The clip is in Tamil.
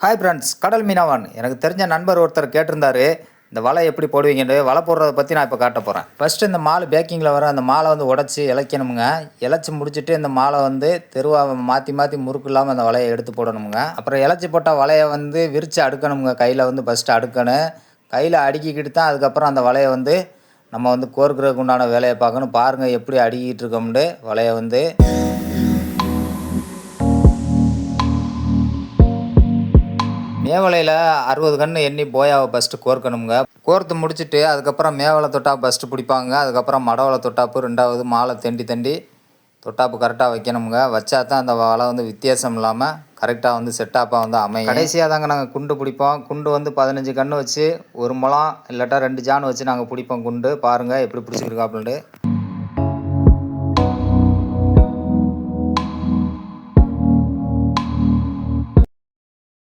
ஹாய் ஃப்ரெண்ட்ஸ், கடல் மீனவன். எனக்கு தெரிஞ்ச நண்பர் ஒருத்தர் கேட்டிருந்தாரு, இந்த வலை எப்படி போடுவீங்கன்னு. வலை போடுறத பற்றி நான் இப்போ காட்ட போகிறேன். ஃபஸ்ட்டு இந்த மாலை பேக்கிங்கில் வர அந்த மாலை வந்து உடச்சி இழைக்கணுமுங்க. இழைச்சி முடிச்சுட்டு இந்த மாலை வந்து தெருவாக மாற்றி மாற்றி முறுக்கு இல்லாமல் அந்த வலையை எடுத்து போடணுமுங்க. அப்புறம் இழைச்சி போட்ட வலையை வந்து விரித்து அடுக்கணுமுங்க. கையில் வந்து ஃபஸ்ட்டு அடுக்கணும். கையில் அடுக்கிக்கிட்டு தான் அதுக்கப்புறம் அந்த வலையை வந்து நம்ம வந்து கோர்க்கிறதுக்கு உண்டான வேலையை பார்க்கணும். பாருங்கள் எப்படி அடுக்கிட்டு இருக்கோம்னு வலையை வந்து. மேவலையில் 60 கன்று எண்ணி போயாவை ஃபஸ்ட்டு கோர்க்கணுங்க. கோர்த்து முடிச்சுட்டு அதுக்கப்புறம் மேவலை தொட்டாப்பு ஃபஸ்ட்டு பிடிப்பாங்க. அதுக்கப்புறம் மடவலை தொட்டாப்பு, ரெண்டாவது மாலை தண்டி தொட்டாப்பு கரெக்டாக வைக்கணுங்க. வச்சா தான் அந்த வலை வந்து வித்தியாசம் இல்லாமல் கரெக்டாக வந்து செட்டாப்பாக வந்து அமையும். கடைசியாக தாங்க நாங்கள் குண்டு பிடிப்போம். குண்டு வந்து 15 கன்று வச்சு 1 முழம் இல்லாட்டா 2 ஜான் வச்சு நாங்கள் பிடிப்போம் குண்டு. பாருங்கள் எப்படி பிடிச்சிருக்காப்புலன்ட்டு.